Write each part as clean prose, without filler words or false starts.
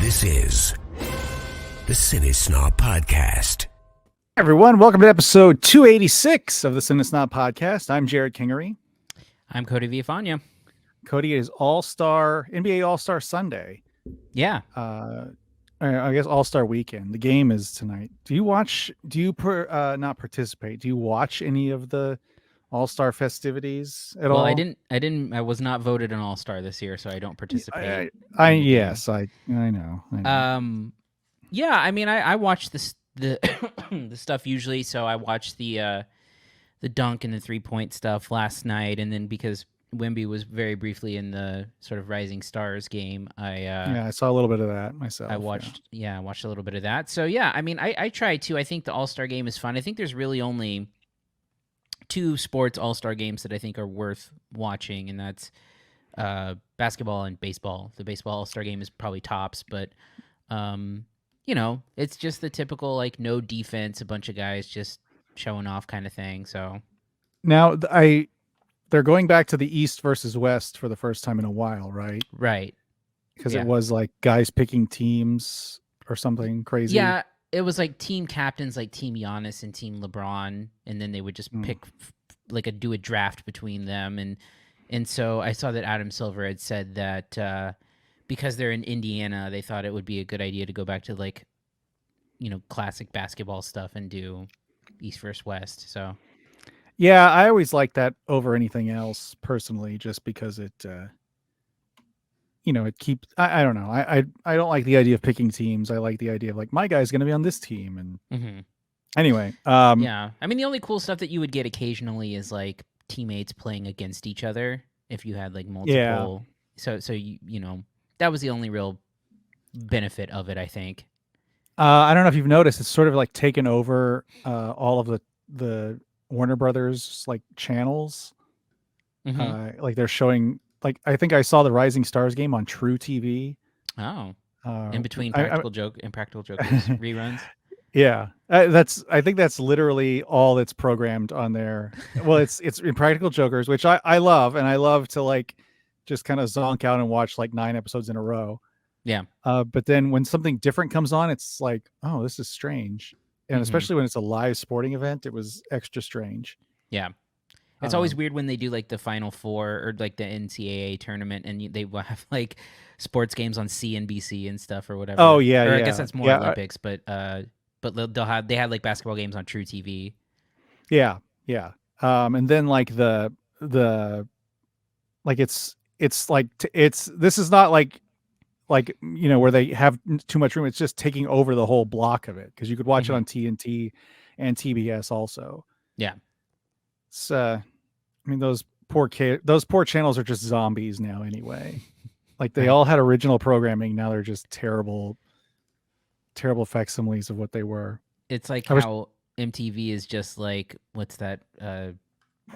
This is the CineSnob Podcast. Hi everyone, welcome to episode 286 of the CineSnob Podcast. I'm Jerrod Kingery. I'm Cody Villafana. Cody is NBA All-Star Sunday. Yeah. I guess All-Star Weekend. The game is tonight. Not participate? Do you watch any of the All-Star festivities at all? Well, I was not voted an All-Star this year, so I don't participate. I know. Yeah, I mean, I watch the the stuff usually, so I watched the dunk and the 3-point stuff last night, and then because Wemby was very briefly in the sort of Rising Stars game, I saw a little bit of that myself. I watched a little bit of that. So yeah, I mean, I try to. I think the All-Star game is fun. I think there's really only 2 sports All-Star games that I think are worth watching, and that's basketball and baseball. The baseball All-Star game is probably tops, but it's just the typical like no defense, a bunch of guys just showing off kind of thing. So now they're going back to the East versus West for the first time in a while, right? Right. Because it was like guys picking teams or something crazy. Yeah, it was like team captains, like Team Giannis and Team LeBron, and then they would just pick do a draft between them, and so I saw that Adam Silver had said that because they're in Indiana, they thought it would be a good idea to go back to like classic basketball stuff and do East versus West. So yeah, I always like that over anything else personally, just because it it keeps. I don't know. I don't like the idea of picking teams. I like the idea of like my guy's going to be on this team. And anyway, yeah. I mean, the only cool stuff that you would get occasionally is like teammates playing against each other. If you had like multiple, so that was the only real benefit of it, I think. I don't know if you've noticed, it's sort of like taken over all of the Warner Brothers like channels. Like they're showing. Like, I think I saw the Rising Stars game on True TV. Oh, in between Impractical Jokers reruns. Yeah, I think that's literally all that's programmed on there. Well, it's Impractical Jokers, which I love, and I love to like just kind of zonk out and watch like 9 episodes in a row. Yeah. But then when something different comes on, it's like, oh, this is strange, and especially when it's a live sporting event, it was extra strange. Yeah. It's always weird when they do like the Final Four or like the NCAA tournament, and they will have like sports games on CNBC and stuff or whatever. Oh yeah, I guess that's more Olympics, but they had like basketball games on True TV. Yeah. And then like the like this is not like where they have too much room. It's just taking over the whole block of it because you could watch it on TNT and TBS also. Yeah. It's I mean, those poor channels are just zombies now anyway. Like they all had original programming. Now they're just terrible facsimiles of what they were. It's like how MTV is just like, what's that?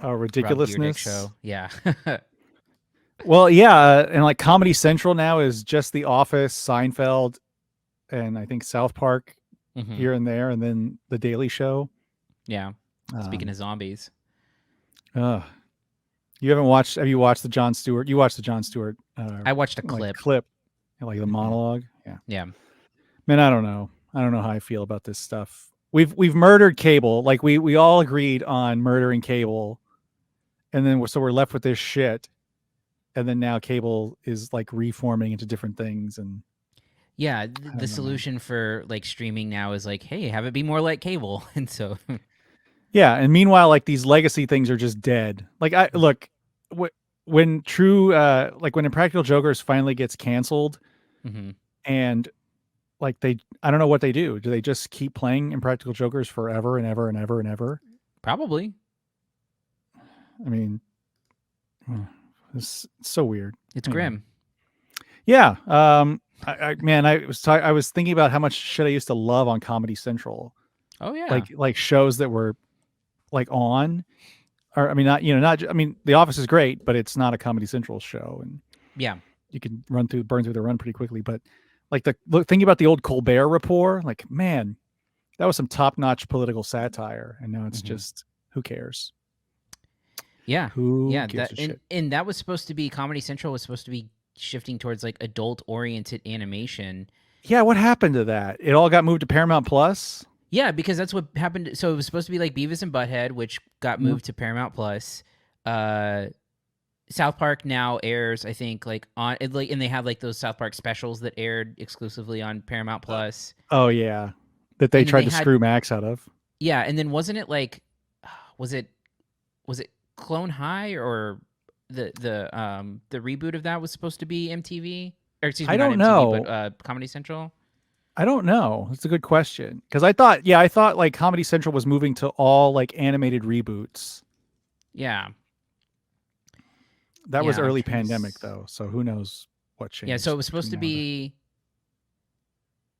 Ridiculousness show. Yeah. Well, yeah. And like Comedy Central now is just The Office, Seinfeld, and I think South Park here and there. And then The Daily Show. Yeah. Speaking of zombies. Have you watched the Jon Stewart? You watched the Jon Stewart. I watched a clip, like the monologue. Yeah. Yeah. Man, I don't know how I feel about this stuff. We've murdered cable. Like we all agreed on murdering cable, and then we're left with this shit. And then now cable is like reforming into different things. And yeah, the solution for like streaming now is like, hey, have it be more like cable. And so yeah, and meanwhile, like these legacy things are just dead. Like when when Impractical Jokers finally gets canceled, and like I don't know what they do. Do they just keep playing Impractical Jokers forever and ever and ever and ever? Probably. I mean, it's so weird. It's grim. Yeah. I was thinking about how much shit I used to love on Comedy Central. Oh yeah. Like shows that were like on, or I mean, The Office is great, but it's not a Comedy Central show, and yeah, you can burn through the run pretty quickly. But like thinking about the old Colbert Report, like man, that was some top-notch political satire, and now it's just who cares? Yeah, who gives a shit? And that was supposed to be Comedy Central was supposed to be shifting towards like adult-oriented animation. Yeah, what happened to that? It all got moved to Paramount Plus? Yeah, because that's what happened. So it was supposed to be like Beavis and Butthead, which got moved to Paramount Plus. South Park now airs, I think, like on it, like, and they have like those South Park specials that aired exclusively on Paramount Plus. Oh yeah, that they tried to screw Max out of. Yeah, and then wasn't it like, was it Clone High or the reboot of that was supposed to be MTV? Or excuse me, I don't not MTV, know. but Comedy Central. I don't know. That's a good question. Because I thought like Comedy Central was moving to all like animated reboots. Yeah. That was early pandemic though, so who knows what changed. Yeah, so it was supposed to be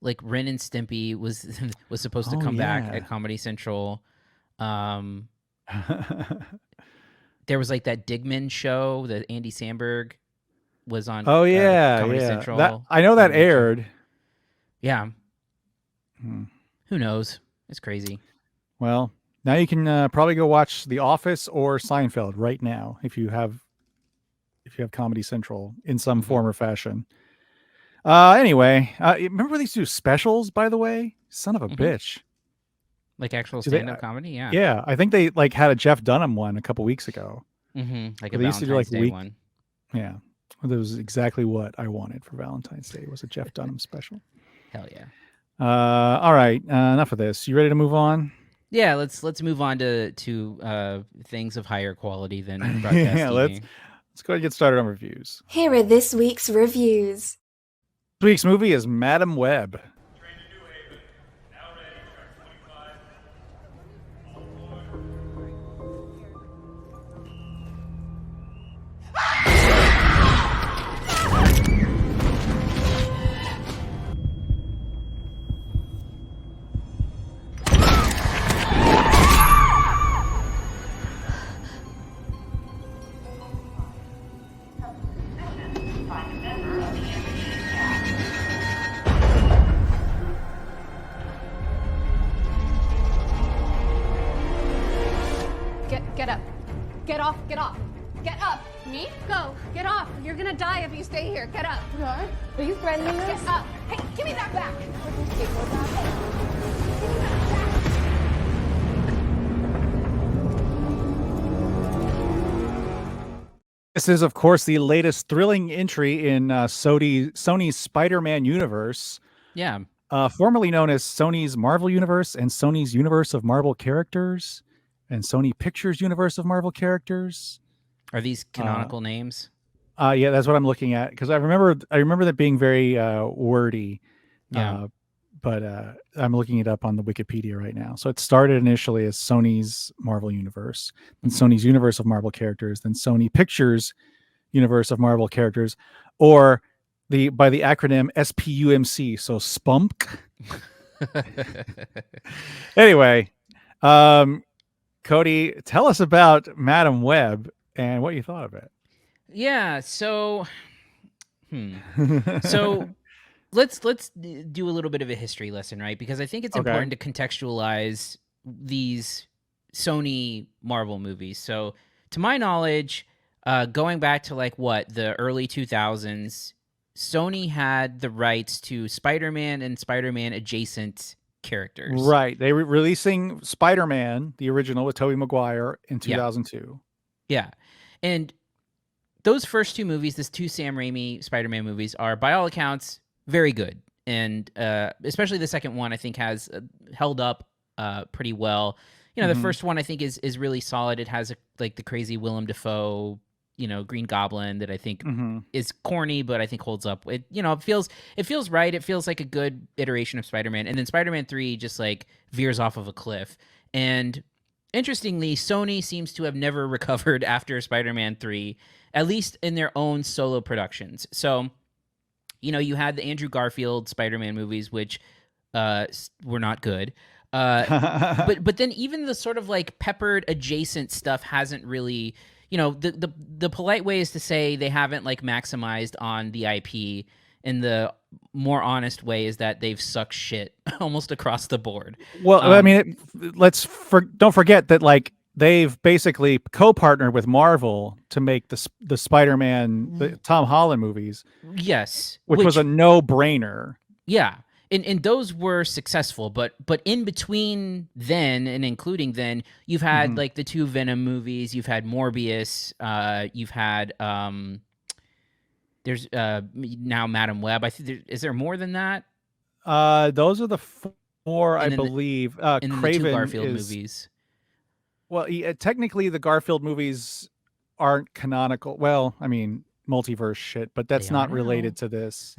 like Ren and Stimpy was supposed to come back at Comedy Central. There was like that Digman show that Andy Samberg was on. Comedy Central. I know that aired. Yeah. Who knows? It's crazy. Well, now you can probably go watch The Office or Seinfeld right now if you have Comedy Central in some form or fashion. Anyway, remember these two specials, by the way? Son of a bitch. Like actual stand-up comedy? Yeah. Yeah, I think they like had a Jeff Dunham one a couple weeks ago. Like a Valentine's Day one. Yeah. That was exactly what I wanted for Valentine's Day, was a Jeff Dunham special. Hell yeah. All right, enough of this. You ready to move on? Yeah, let's move on to things of higher quality than broadcast yeah, TV. Let's go ahead and get started on reviews. Here are this week's reviews. This week's movie is Madam Web. Get up. Get off. Get off. Get up. Me? Go. Get off. You're gonna die if you stay here. Get up. What? Are you threatening us? Get up. Hey, give me that back. This is, of course, the latest thrilling entry in Sony's Spider-Man universe. Yeah. Formerly known as Sony's Marvel Universe and Sony's Universe of Marvel Characters and Sony Pictures Universe of Marvel Characters. Are these canonical names? Yeah, that's what I'm looking at, because I remember that being very wordy. Yeah. But I'm looking it up on the Wikipedia right now. So it started initially as Sony's Marvel Universe, then Sony's Universe of Marvel Characters, then Sony Pictures Universe of Marvel Characters, or by the acronym SPUMC. So SPUMC. Anyway, Cody, tell us about Madam Web and what you thought of it. Yeah. So, so let's do a little bit of a history lesson, right? Because I think it's important to contextualize these Sony Marvel movies. So, to my knowledge, going back to like the early 2000s, Sony had the rights to Spider-Man and Spider-Man adjacent characters. Right. They were releasing Spider-Man, the original with Tobey Maguire, in 2002. Yeah. And those first two movies, these two Sam Raimi Spider-Man movies, are by all accounts very good. And especially the second one, I think, has held up pretty well. You know, the first one I think is really solid. It has like the crazy Willem Dafoe, Green Goblin that I think is corny, but I think holds up. It feels right. It feels like a good iteration of Spider-Man. And then Spider-Man 3 just like veers off of a cliff. And interestingly, Sony seems to have never recovered after Spider-Man 3, at least in their own solo productions. So, you had the Andrew Garfield Spider-Man movies, which were not good. But then even the sort of like peppered adjacent stuff hasn't really, the polite way is to say they haven't like maximized on the IP, and the more honest way is that they've sucked shit almost across the board. Well, I mean, don't forget that like they've basically co-partnered with Marvel to make the Spider-Man, the Tom Holland movies. Yes, which was a no-brainer. Yeah. And those were successful, but in between then and including then, you've had like the 2 Venom movies, you've had Morbius, you've had there's now Madam Web. I think is there more than that? Those are the 4 I believe. And then the 2 Craven Garfield is, movies. well, technically the Garfield movies aren't canonical. Well, I mean, multiverse shit, but that's They are not now. related to this.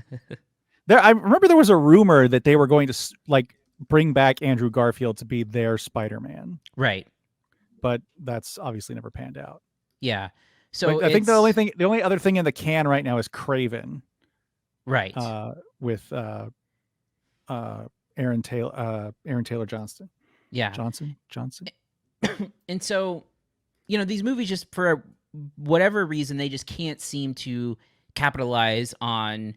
I remember there was a rumor that they were going to like bring back Andrew Garfield to be their Spider-Man, Right. but that's obviously never panned out. Yeah. So But I think the only other thing in the can right now is Craven, right. with Aaron Taylor Johnston. Yeah. Johnson. And so, these movies just for whatever reason they just can't seem to capitalize on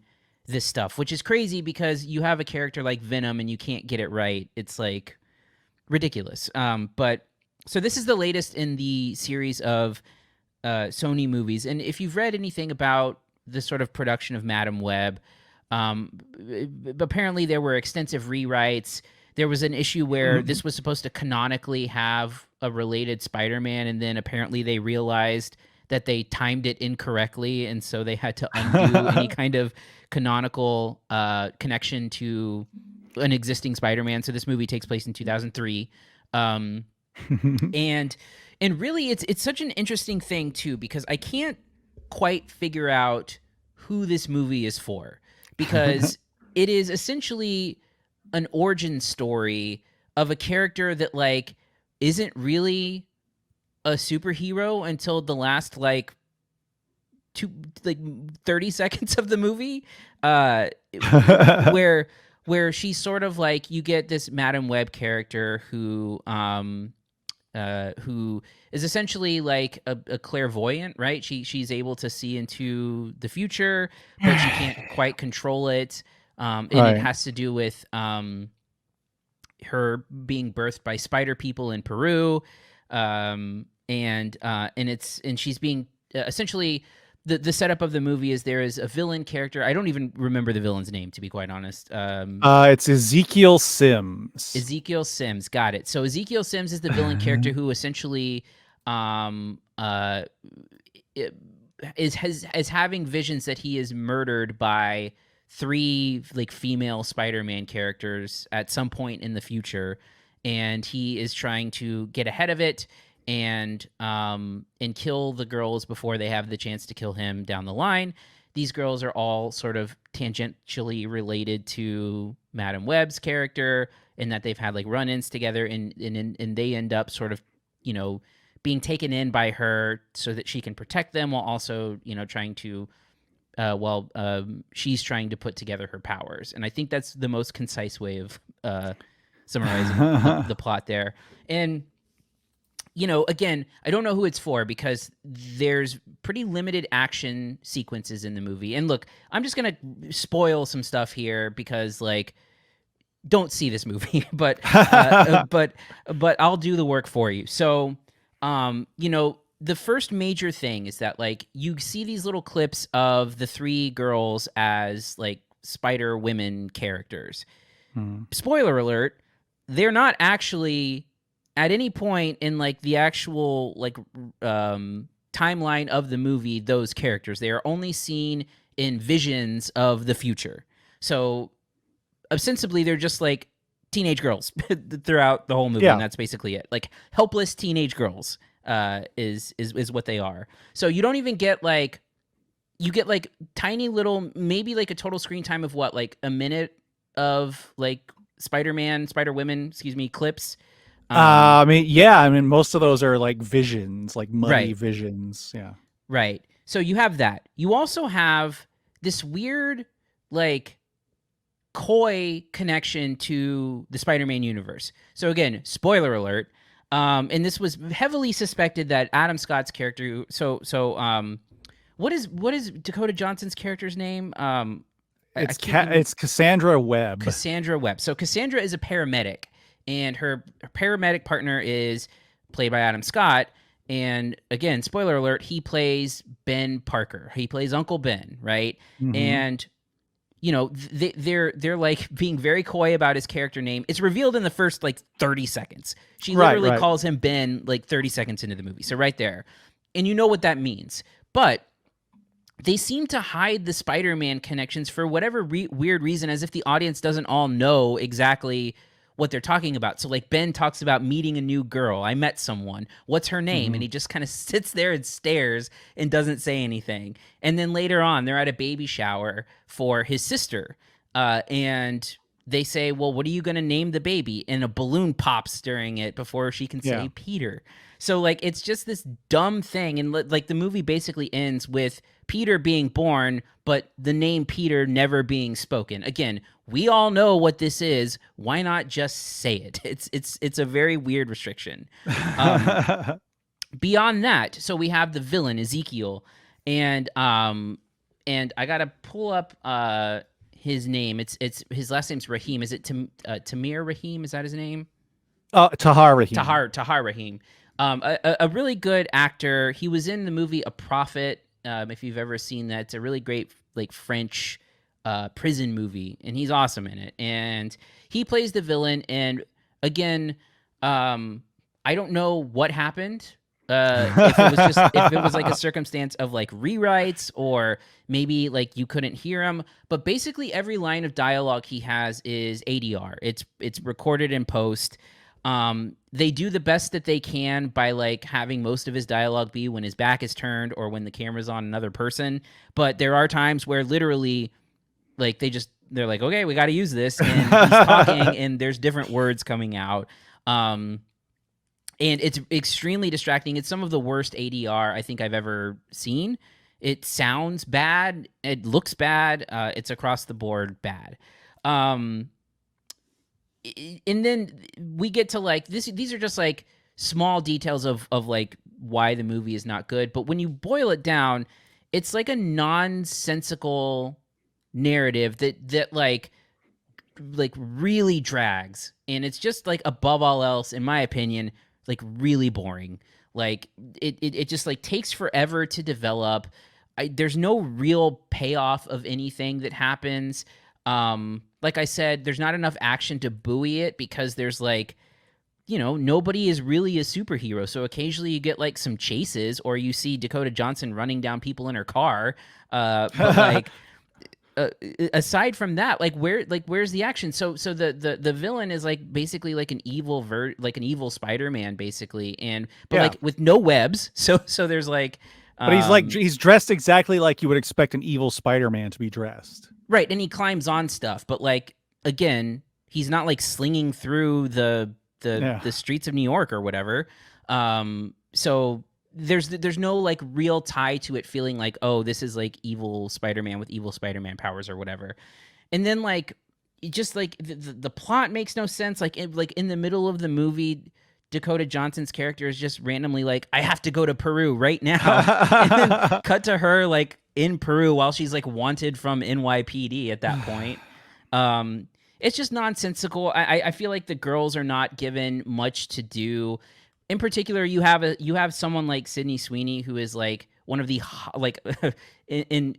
this stuff, which is crazy because you have a character like Venom and you can't get it right. It's like ridiculous. But so this is the latest in the series of Sony movies. And if you've read anything about the sort of production of Madam Web, apparently there were extensive rewrites. There was an issue where this was supposed to canonically have a related Spider-Man, and then apparently they realized that they timed it incorrectly, and so they had to undo any kind of canonical connection to an existing Spider-Man. So this movie takes place in 2003. And really it's such an interesting thing too, because I can't quite figure out who this movie is for, because it is essentially an origin story of a character that like isn't really a superhero until the last 30 seconds of the movie, where she's sort of like, you get this Madam Web character who is essentially like a clairvoyant, right? She's able to see into the future, but she can't quite control it. And Right. it has to do with her being birthed by spider people in Peru, and she's being essentially the setup of the movie is there is a villain character. I don't even remember the villain's name, to be quite honest. It's Ezekiel Sims. Ezekiel Sims, got it. So Ezekiel Sims is the villain character who essentially is having visions that he is murdered by 3 like female Spider-Man characters at some point in the future, and he is trying to get ahead of it and kill the girls before they have the chance to kill him down the line. These girls are all sort of tangentially related to Madam Web's character, in that they've had like run-ins together, and they end up sort of, being taken in by her so that she can protect them, while also, trying to she's trying to put together her powers. And I think that's the most concise way of summarizing the plot there. And again, I don't know who it's for, because there's pretty limited action sequences in the movie. And look, I'm just going to spoil some stuff here, because like, don't see this movie, but I'll do the work for you. So, the first major thing is that like, you see these little clips of the 3 girls as like Spider Women characters. Spoiler alert, they're not actually at any point in like the actual like timeline of the movie those characters. They are only seen in visions of the future. So ostensibly they're just like teenage girls throughout the whole movie, and that's basically it. Like helpless teenage girls is what they are. So you don't even get like, you get like tiny little, maybe like a total screen time of what, like a minute of like Spider-Women clips. I mean, most of those are like visions, like muddy visions. Yeah. Right. So you have that. You also have this weird, like, coy connection to the Spider-Man universe. So again, spoiler alert. And this was heavily suspected that Adam Scott's character. What is Dakota Johnson's character's name? It's Cassandra Webb. Cassandra Webb. So Cassandra is a paramedic, and her paramedic partner is played by Adam Scott. And again, spoiler alert, he plays Ben Parker. He plays Uncle Ben, right? Mm-hmm. And you know, they're like being very coy about his character name. It's revealed in the first like 30 seconds. She literally calls him Ben like 30 seconds into the movie. So right there. And you know what that means. But they seem to hide the Spider-Man connections for whatever weird reason, as if the audience doesn't all know exactly what they're talking about. So like Ben talks about meeting a new girl. I met someone. What's her name? And he just kind of sits there and stares and doesn't say anything. And then later on, they're at a baby shower for his sister. And they say, well, what are you going to name the baby? And a balloon pops during it before she can say Peter. So like, it's just this dumb thing. And like the movie basically ends with Peter being born, but the name Peter never being spoken. Again, we all know what this is. Why not just say it? It's a very weird restriction. Beyond that, so we have the villain Ezekiel, and I gotta pull up his name. It's his last name's Rahim. Is it Tamir Rahim? Is that his name? Tahar Rahim. Tahar Rahim. A really good actor. He was in the movie A Prophet. If you've ever seen that, it's a really great like French prison movie, and he's awesome in it. And he plays the villain. And again, I don't know what happened. If it was like a circumstance of like rewrites, or maybe like you couldn't hear him. But basically, every line of dialogue he has is ADR. It's recorded in post. They do the best that they can by like having most of his dialogue be when his back is turned or when the camera's on another person. But there are times where literally like they're like, okay, we got to use this. And he's talking and there's different words coming out. And it's extremely distracting. It's some of the worst ADR I think I've ever seen. It sounds bad. It looks bad. It's across the board bad. And then we get to like this. These are just like small details of like why the movie is not good. But when you boil it down, it's like a nonsensical narrative that like really drags. And it's just like above all else, in my opinion, like really boring. Like it just like takes forever to develop. There's no real payoff of anything that happens. Like I said, there's not enough action to buoy it because there's like, you know, nobody is really a superhero. So occasionally you get like some chases or you see Dakota Johnson running down people in her car. But like, aside from that, like where's the action? So the villain is like basically like an evil Spider-Man basically. But like with no webs. So there's like, but he's dressed exactly like you would expect an evil Spider-Man to be dressed. Right, and he climbs on stuff, but like again, he's not like slinging through the streets of New York or whatever. So there's no like real tie to it feeling like, oh, this is like evil Spider-Man with evil Spider-Man powers or whatever. And then like just like the plot makes no sense. Like in the middle of the movie, Dakota Johnson's character is just randomly like, I have to go to Peru right now. And then cut to her like in Peru while she's like wanted from NYPD at that point. It's just nonsensical. I feel like the girls are not given much to do. In particular, you have someone like Sydney Sweeney, who is like one of the like in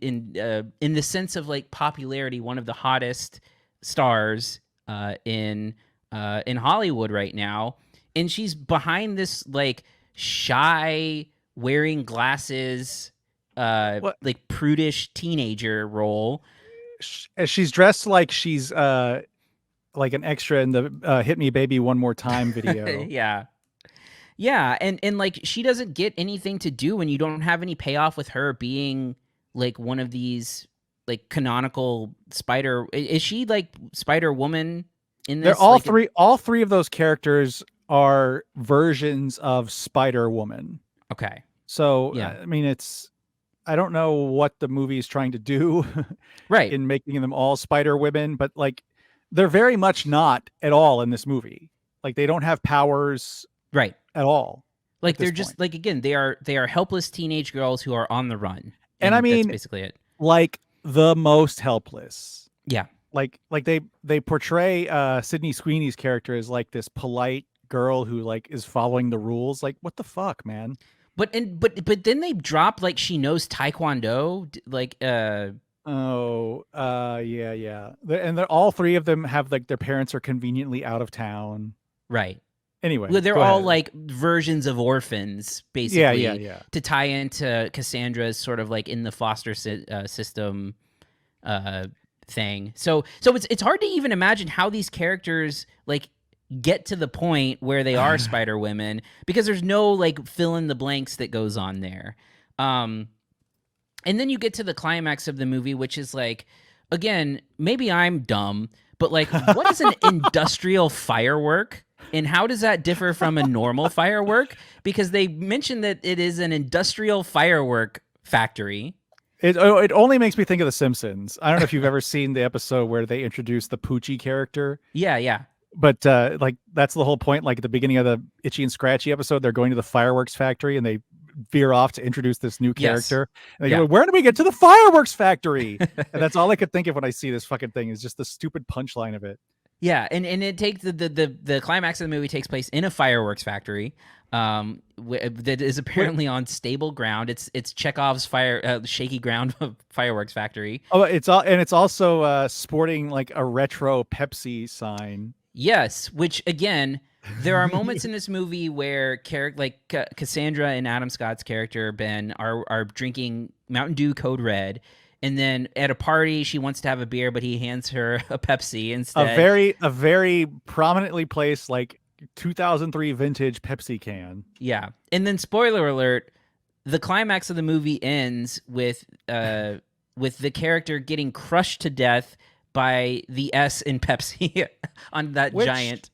the sense of like popularity, one of the hottest stars in Hollywood right now. And she's behind this like shy, wearing glasses, like prudish teenager role. She's dressed like she's like an extra in the "Hit Me Baby One More Time" video. yeah, and like she doesn't get anything to do, and you don't have any payoff with her being like one of these like canonical Spider. Is she like Spider-Woman in this? They're all three of those characters are versions of Spider-Woman. Okay. So, yeah. I mean, I don't know what the movie is trying to do right in making them all Spider-Women, but like they're very much not at all in this movie. Like they don't have powers right at all. Like they're just like, again, they are helpless teenage girls who are on the run. And I mean, that's basically it. Like the most helpless. Yeah. Like they portray Sydney Sweeney's character as like this polite girl who like is following the rules. Like what the fuck, man? But then they drop like she knows Taekwondo, like Yeah. And they're all three of them have like their parents are conveniently out of town. Right. Anyway, Well, they're go all ahead. like versions of orphans, basically. Yeah. To tie into Cassandra's sort of like in the foster system thing. So it's hard to even imagine how these characters like get to the point where they are Spider Women, because there's no like fill in the blanks that goes on there. And then you get to the climax of the movie, which is like, again, maybe I'm dumb, but like, what is an industrial firework? And how does that differ from a normal firework? Because they mentioned that it is an industrial firework factory. It only makes me think of The Simpsons. I don't know if you've ever seen the episode where they introduced the Poochie character. Yeah. But like that's the whole point. Like at the beginning of the Itchy and Scratchy episode, they're going to the fireworks factory and they veer off to introduce this new character. And they go, where do we get to the fireworks factory? And that's all I could think of when I see this fucking thing, is just the stupid punchline of it. Yeah, and it takes the climax of the movie takes place in a fireworks factory that is apparently on stable ground. It's Chekhov's shaky ground fireworks factory. Oh, it's also sporting like a retro Pepsi sign. Yes, which again, there are moments in this movie where Cassandra and Adam Scott's character Ben are drinking Mountain Dew Code Red. And then at a party, she wants to have a beer, but he hands her a Pepsi instead. A very prominently placed, like 2003 vintage Pepsi can. Yeah, and then spoiler alert: the climax of the movie ends with the character getting crushed to death by the S in Pepsi on that giant.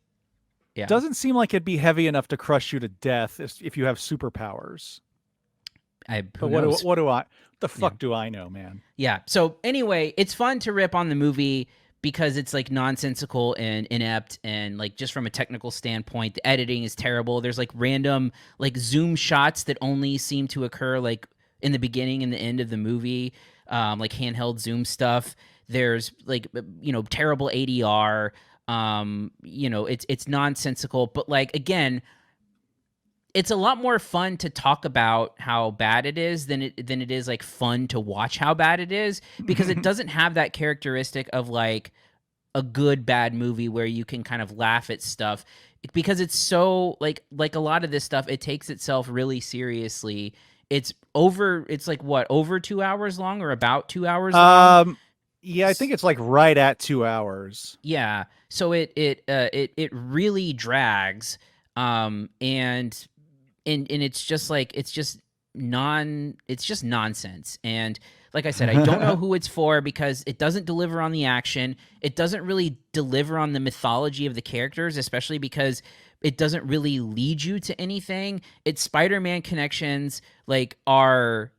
Yeah, doesn't seem like it'd be heavy enough to crush you to death if you have superpowers. The fuck do I know, man? Yeah. So anyway, it's fun to rip on the movie because it's like nonsensical and inept, and like just from a technical standpoint, the editing is terrible. There's like random like zoom shots that only seem to occur like in the beginning and the end of the movie, like handheld zoom stuff. There's like terrible ADR. It's nonsensical, but like again, it's a lot more fun to talk about how bad it is than it is like fun to watch how bad it is, because it doesn't have that characteristic of like a good bad movie where you can kind of laugh at stuff, because it's so like a lot of this stuff, it takes itself really seriously. It's like what, over 2 hours long or about 2 hours long? Yeah, I think it's like right at 2 hours. Yeah. So it really drags. And it's just like, it's just nonsense. And like I said, I don't know who it's for, because it doesn't deliver on the action. It doesn't really deliver on the mythology of the characters, especially because it doesn't really lead you to anything. Its Spider-Man connections are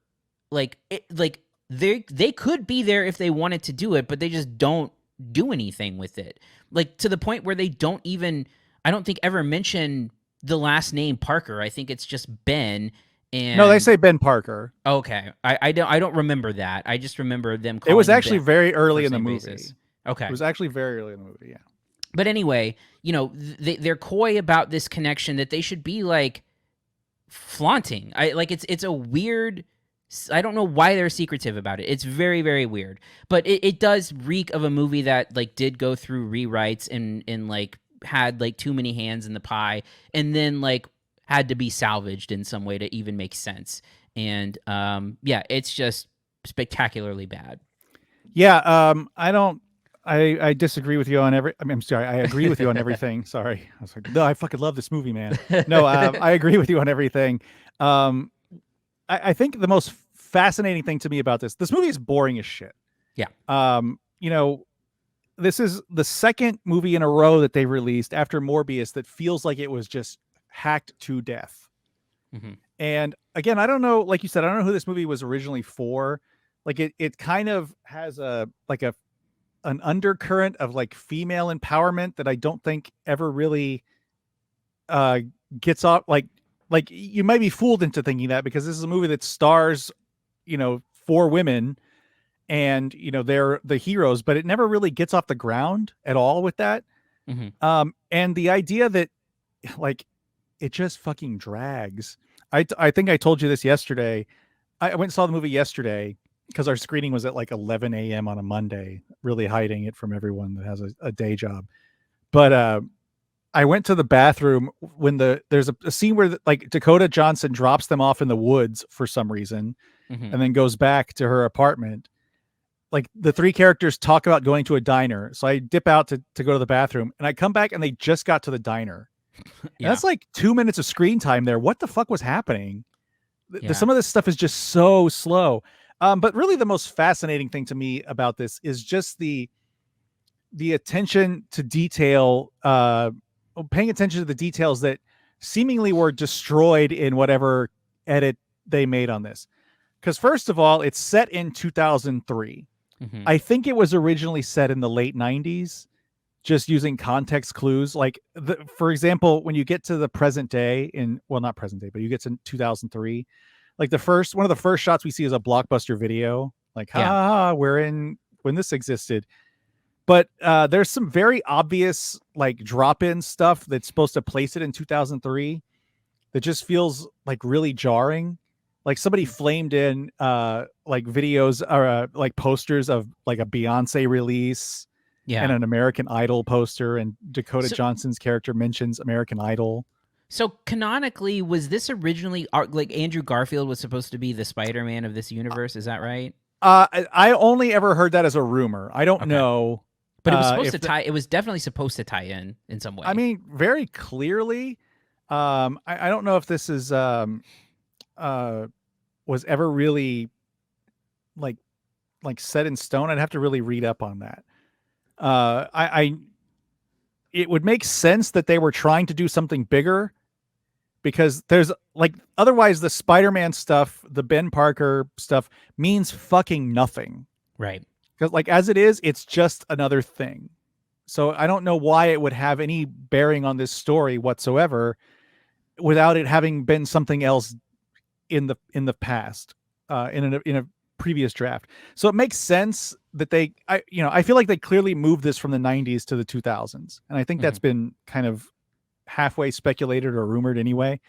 they could be there if they wanted to do it, but they just don't do anything with it. Like to the point where they don't even, I don't think, ever mention the last name Parker. I think it's just Ben. And no, they say Ben Parker. Okay, I don't remember that. I just remember them calling it was him actually Ben very early in the first name movie. basis. Okay, it was actually very early in the movie. Yeah. But anyway, they're coy about this connection that they should be like flaunting. It's a weird. I don't know why they're secretive about it. It's very, very weird. But it does reek of a movie that like did go through rewrites and like had like too many hands in the pie, and then like had to be salvaged in some way to even make sense. And it's just spectacularly bad. Yeah, I disagree with you on I'm sorry, I agree with you on everything. Sorry. I was like, no, I fucking love this movie, man. No, I agree with you on everything. I think the most fascinating thing to me about this movie is boring as shit. Yeah. This is the second movie in a row that they released after Morbius that feels like it was just hacked to death. Mm-hmm. And again, I don't know, like you said, I don't know who this movie was originally for. Like it kind of has an undercurrent of like female empowerment that I don't think ever really gets off. Like you might be fooled into thinking that, because this is a movie that stars, 4 women, and they're the heroes, but it never really gets off the ground at all with that. Mm-hmm. And the idea that like it just fucking drags. I think I told you this yesterday. I went and saw the movie yesterday, because our screening was at like 11 a.m. on a Monday, really hiding it from everyone that has a day job. But I went to the bathroom when there's a scene where like Dakota Johnson drops them off in the woods for some reason, and then goes back to her apartment. Like the three characters talk about going to a diner. So I dip out to go to the bathroom, and I come back and they just got to the diner. Yeah. That's like 2 minutes of screen time there. What the fuck was happening? Some of this stuff is just so slow. But really the most fascinating thing to me about this is just the attention to detail, paying attention to the details that seemingly were destroyed in whatever edit they made on this. Because first of all, it's set in 2003. I think it was originally set in the late 90s, just using context clues. Like, for example, when you get to the present day not present day, but you get to 2003, like one of the first shots we see is a Blockbuster video. Like, we're in when this existed. But there's some very obvious like drop-in stuff that's supposed to place it in 2003 that just feels like really jarring. Like somebody flamed in like videos or like posters of like a Beyonce release and an American Idol poster, and Dakota Johnson's character mentions American Idol. So canonically, was this originally like Andrew Garfield was supposed to be the Spider-Man of this universe? Is that right? I only ever heard that as a rumor. I don't know. But it was supposed to tie. It was definitely supposed to tie in some way. I mean, very clearly. I don't know if this is was ever really like set in stone. I'd have to really read up on that. It would make sense that they were trying to do something bigger, because there's like, otherwise the Spider-Man stuff, the Ben Parker stuff means fucking nothing. Right. Because like as it is, it's just another thing. So I don't know why it would have any bearing on this story whatsoever without it having been something else in the past, in a previous draft. So it makes sense that I feel like they clearly moved this from the 90s to the 2000s. And I think that's been kind of halfway speculated or rumored anyway,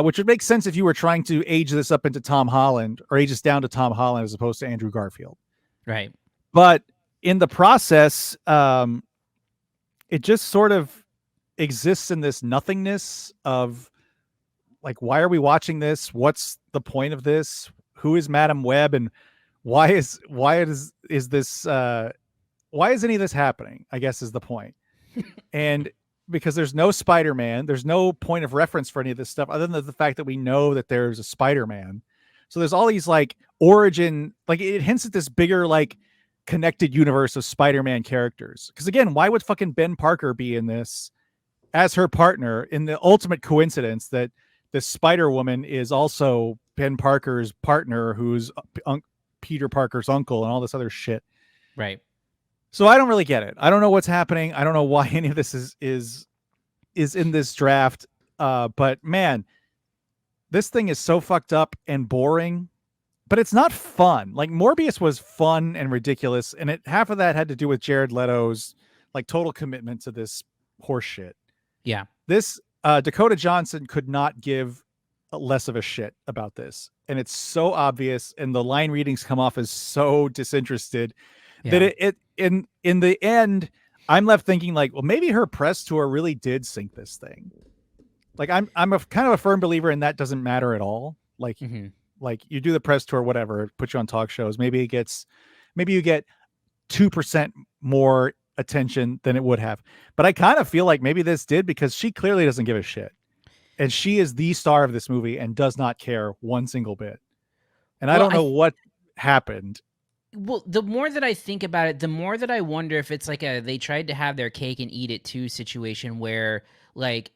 which would make sense if you were trying to age this up into Tom Holland, or age this down to Tom Holland as opposed to Andrew Garfield. Right. But in the process, it just sort of exists in this nothingness of like, why are we watching this? What's the point of this? Who is Madam Web, and why is this why is any of this happening? I guess is the point. And because there's no Spider-Man, there's no point of reference for any of this stuff other than the fact that we know that there's a Spider-Man. So there's all these like origin, like it hints at this bigger like connected universe of Spider-Man characters. Because again, why would fucking Ben Parker be in this as her partner, in the ultimate coincidence that this Spider-Woman is also Ben Parker's partner, who's Peter Parker's uncle, and all this other shit. Right. So I don't really get it. I don't know what's happening. I don't know why any of this is in this draft. But man, this thing is so fucked up and boring, but it's not fun. Like Morbius was fun and ridiculous, and half of that had to do with Jared Leto's like total commitment to this horse shit. Yeah. This Dakota Johnson could not give less of a shit about this, and it's so obvious, and the line readings come off as so disinterested that it in the end I'm left thinking like, well, maybe her press tour really did sink this thing. Like I'm a kind of a firm believer in that doesn't matter at all. Like like you do the press tour, whatever, put you on talk shows, maybe you get 2% more attention than it would have. But I kind of feel like maybe this did, because she clearly doesn't give a shit. And she is the star of this movie and does not care one single bit. And I don't know what happened. Well, the more that I think about it, the more that I wonder if it's like they tried to have their cake and eat it too situation where like,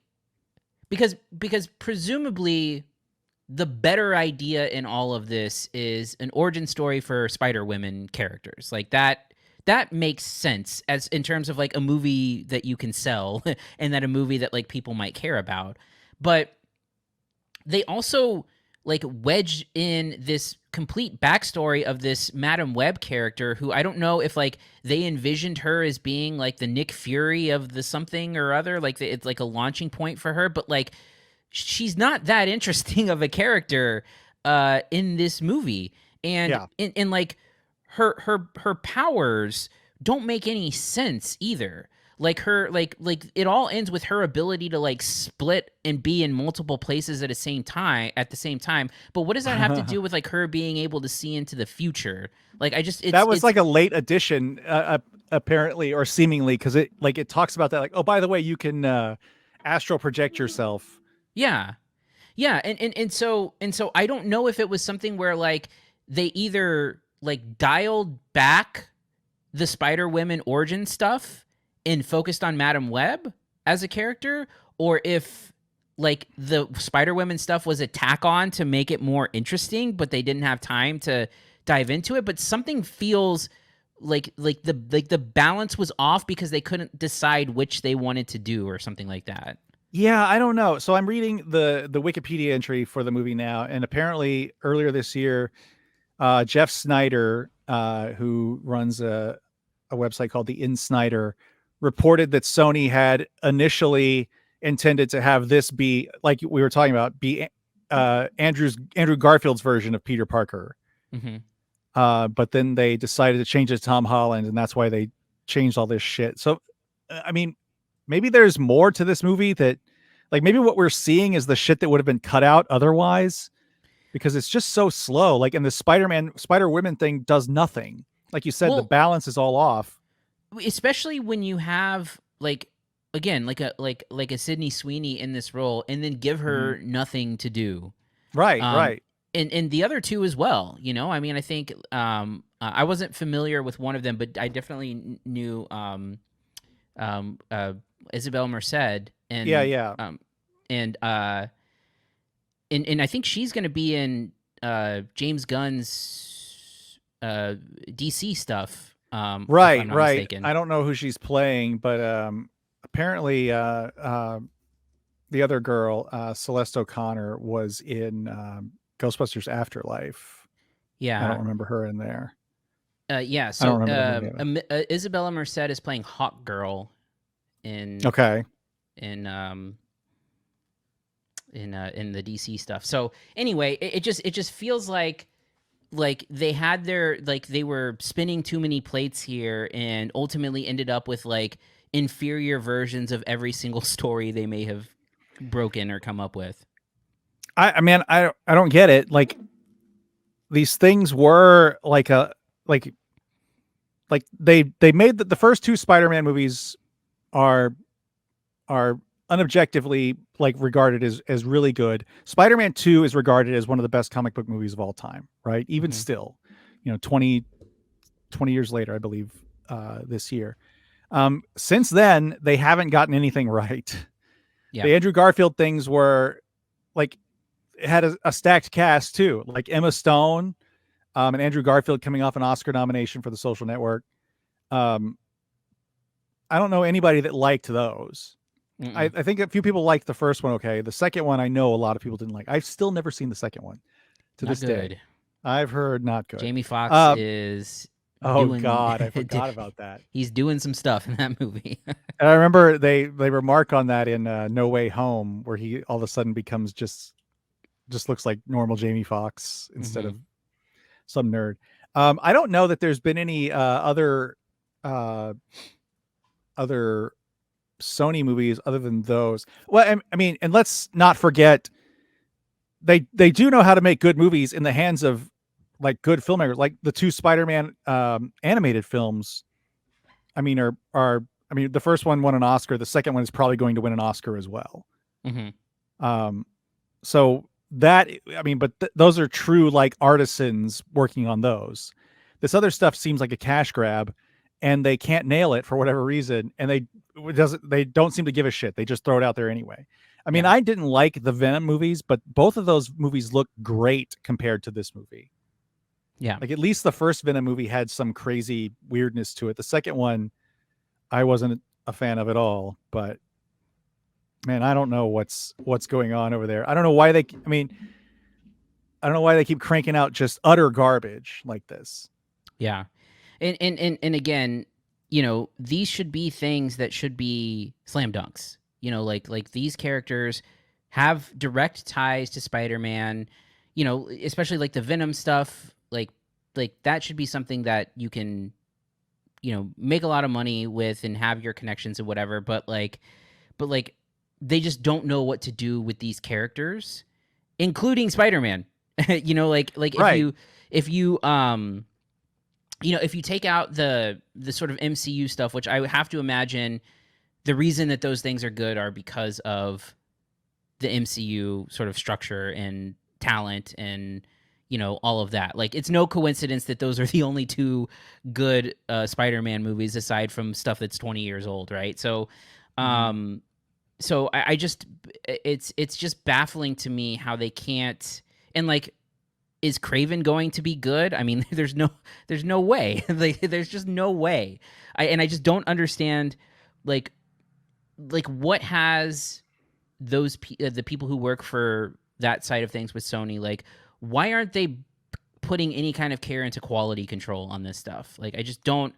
because presumably the better idea in all of this is an origin story for Spider-Women characters. Like that makes sense as in terms of like a movie that you can sell and that a movie that like people might care about. But they also like wedge in this complete backstory of this Madam Web character who I don't know if like they envisioned her as being like the Nick Fury of the something or other, like it's like a launching point for her, but like she's not that interesting of a character in this movie. and and like her powers don't make any sense either. Like her like it all ends with her ability to like split and be in multiple places at the same time. But what does that have to do with like her being able to see into the future? Like that was like a late addition, apparently or seemingly, because it talks about that, like, oh, by the way, you can astral project yourself. Yeah. And so I don't know if it was something where like they either like dialed back the Spider-Women origin stuff and focused on Madam Web as a character, or if like the Spider-Women stuff was a tack on to make it more interesting, but they didn't have time to dive into it. But something feels like the balance was off because they couldn't decide which they wanted to do or something like that. Yeah, I don't know. So I'm reading the Wikipedia entry for the movie now, and apparently earlier this year, Jeff Snyder, who runs a website called the Snyder, reported that Sony had initially intended to have this be, like we were talking about, be Andrew Garfield's version of Peter Parker. But then they decided to change it to Tom Holland, and that's why they changed all this shit. So, I mean, maybe there's more to this movie that, like, maybe what we're seeing is the shit that would have been cut out otherwise, because it's just so slow. Like, and the Spider-Women thing does nothing. Like you said, the balance is all off. Especially when you have like, again, like a Sydney Sweeney in this role, and then give her nothing to do. Right. And the other two as well. You know, I mean, I think I wasn't familiar with one of them, but I definitely knew Isabel Merced. And and I think she's going to be in James Gunn's DC stuff. Right. I don't know who she's playing, but apparently the other girl, Celeste O'Connor, was in Ghostbusters Afterlife. Yeah, I don't remember her in there. So Isabella Merced is playing Hawk Girl in the DC stuff. So anyway, it just feels like they were spinning too many plates here, and ultimately ended up with like inferior versions of every single story they may have broken or come up with. I don't get it. Like, these things were like they made the first two Spider-Man movies are unobjectively like regarded as really good. Spider-Man 2 is regarded as one of the best comic book movies of all time, right? Even still, 20 years later, I believe, this year. Since then, they haven't gotten anything right. Yeah. The Andrew Garfield things were like, it had a stacked cast too, like Emma Stone, and Andrew Garfield coming off an Oscar nomination for The Social Network. I don't know anybody that liked those. I think a few people liked the first one. Okay. The second one, I know a lot of people didn't like. I've still never seen the second one to this day. I've heard not good. Jamie Foxx is... God, I forgot about that. He's doing some stuff in that movie. And I remember they remark on that in No Way Home, where he all of a sudden becomes just looks like normal Jamie Foxx instead of some nerd. I don't know that there's been any other Sony movies other than those. Well, I mean, and let's not forget, they do know how to make good movies in the hands of like good filmmakers. Like the two Spider-Man animated films, I mean, the first one won an Oscar. The second one is probably going to win an Oscar as well. So that, I mean, but those are true like artisans working on those. This other stuff seems like a cash grab, and they can't nail it for whatever reason, and they don't seem to give a shit. They just throw it out there anyway. I mean, I didn't like the Venom movies, but both of those movies look great compared to this movie. Yeah. Like, at least the first Venom movie had some crazy weirdness to it. The second one, I wasn't a fan of at all, but man, I don't know what's going on over there. I don't know why they keep cranking out just utter garbage like this. Yeah. And again, these should be things that should be slam dunks. Like these characters have direct ties to Spider-Man, especially like the Venom stuff. like that should be something that you can, make a lot of money with and have your connections and whatever. But they just don't know what to do with these characters, including Spider-Man. Right. if you take out the sort of MCU stuff, which I have to imagine the reason that those things are good are because of the MCU sort of structure and talent and all of that. Like, it's no coincidence that those are the only two good Spider-Man movies aside from stuff that's 20 years old, right? So I just it's just baffling to me how they can't. And like, is Craven going to be good? I mean, there's no way. Like, there's just no way. I just don't understand like what has those the people who work for that side of things with Sony, like, why aren't they putting any kind of care into quality control on this stuff? Like, I just don't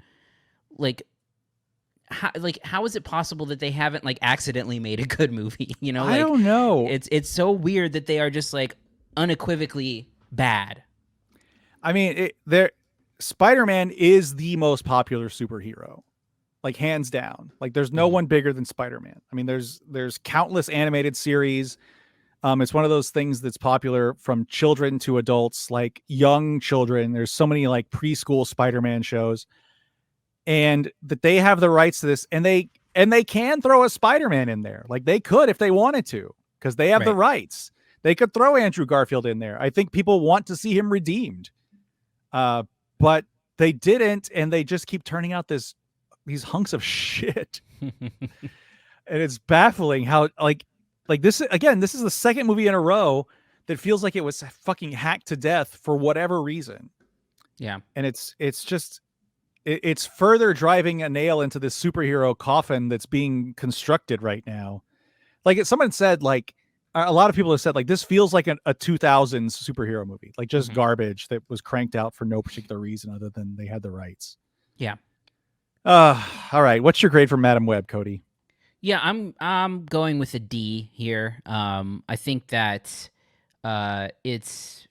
how is it possible that they haven't like accidentally made a good movie? I don't know. It's so weird that they are just like unequivocally bad. I mean, Spider-Man is the most popular superhero, like hands down. Like, there's no one bigger than Spider-Man. I mean, there's countless animated series. It's one of those things that's popular from children to adults, like young children. There's so many like preschool Spider-Man shows, and that they have the rights to this, and they can throw a Spider-Man in there. Like, they could if they wanted to, because they have the rights. They could throw Andrew Garfield in there. I think people want to see him redeemed, but they didn't, and they just keep turning out these hunks of shit. And it's baffling how like this again, this is the second movie in a row that feels like it was fucking hacked to death for whatever reason. Yeah. And it's further driving a nail into this superhero coffin that's being constructed right now. Like, someone said, like, a lot of people have said, like, this feels like a 2000s superhero movie, like just garbage that was cranked out for no particular reason other than they had the rights. Yeah. All right. What's your grade for Madam Web, Cody? Yeah, I'm going with a D here. I think that it's,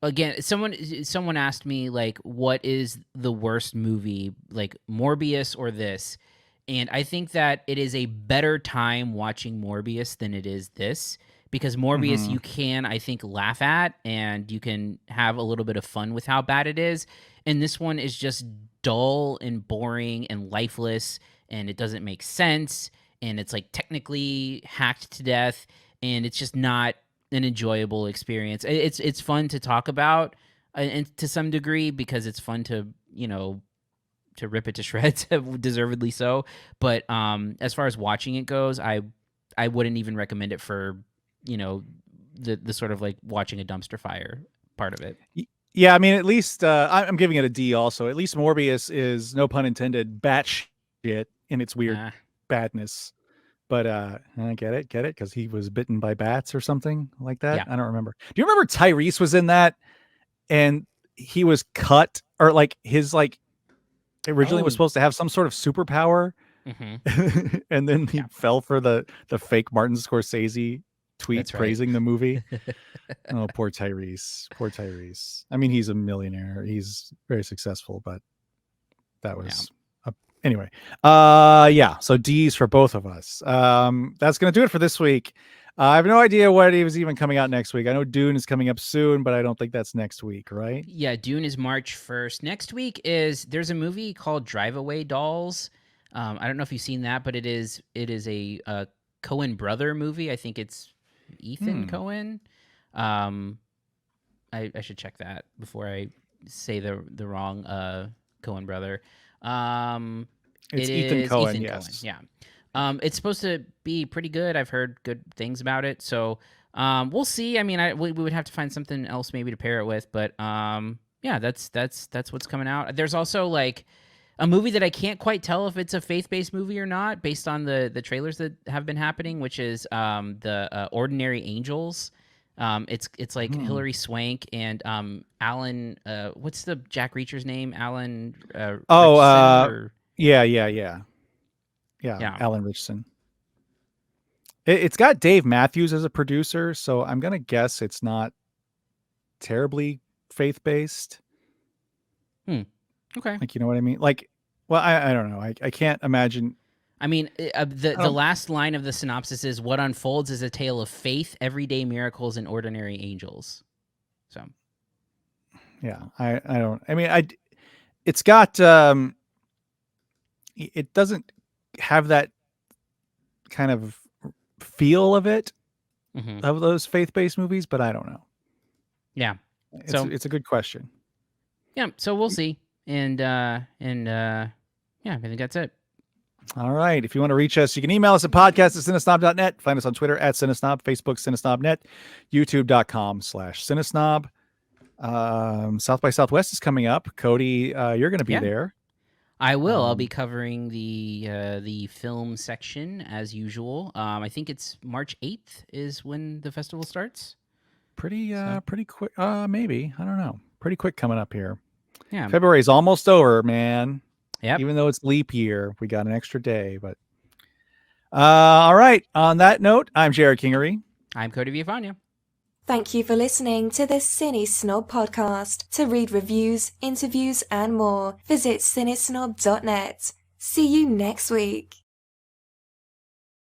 again, someone asked me, like, what is the worst movie, like Morbius or this? And I think that it is a better time watching Morbius than it is this, because Morbius you can, I think, laugh at and you can have a little bit of fun with how bad it is. And this one is just dull and boring and lifeless, and it doesn't make sense. And it's like technically hacked to death, and it's just not an enjoyable experience. It's fun to talk about, and to some degree, because it's fun to to rip it to shreds, deservedly so. But as far as watching it goes, I wouldn't even recommend it for the sort of like watching a dumpster fire part of it. Yeah, I mean, at least I'm giving it a D. Also, at least Morbius is, no pun intended, batshit in its weird badness. But I get it, because he was bitten by bats or something like that. Yeah. I don't remember. Do you remember Tyrese was in that, and he was cut, or like his like originally was supposed to have some sort of superpower, and then he fell for the fake Martin Scorsese tweet praising the movie. Oh, poor Tyrese. I mean, he's a millionaire. He's very successful, but that was anyway. So D's for both of us. That's gonna do it for this week. I have no idea what is even coming out next week. I know Dune is coming up soon, but I don't think that's next week, right? Yeah, Dune is March 1st. Next week there's a movie called Drive Away Dolls. I don't know if you've seen that, but it is a Coen brother movie. I think it's Ethan Coen. I should check that before I say the wrong Coen brother. It's Ethan Coen, yes. Coen, yeah. It's supposed to be pretty good. I've heard good things about it, so we'll see. I mean, we would have to find something else maybe to pair it with, but yeah, that's what's coming out. There's also like a movie that I can't quite tell if it's a faith-based movie or not, based on the trailers that have been happening, which is the Ordinary Angels. It's like Hilary Swank and Alan. What's the Jack Reacher's name? Alan. Yeah, Alan Richardson. It's got Dave Matthews as a producer, so I'm gonna guess it's not terribly faith-based. Okay. Like, you know what I mean? Like, well, I don't know. I can't imagine. I mean, the last line of the synopsis is, "What unfolds is a tale of faith, everyday miracles, and ordinary angels." So, Yeah, I don't. I mean, it's got it doesn't have that kind of feel of it of those faith-based movies, but I don't know. Yeah. It's a good question. Yeah, so we'll see. And yeah, I think that's it. All right. If you want to reach us, you can email us at podcast@cinesnob.net. Find us on Twitter @cinesnob, Facebook cinesnobnet, youtube.com/cinesnob. South by Southwest is coming up. Cody, you're going to be there. I will. I'll be covering the film section as usual. I think it's March 8th is when the festival starts. Pretty quick. Maybe, I don't know. Pretty quick coming up here. Yeah. February is almost over, man. Yeah. Even though it's leap year, we got an extra day. But all right. On that note, I'm Jerrod Kingery. I'm Cody Villafana. Thank you for listening to the CineSnob Podcast. To read reviews, interviews, and more, visit CineSnob.net. See you next week.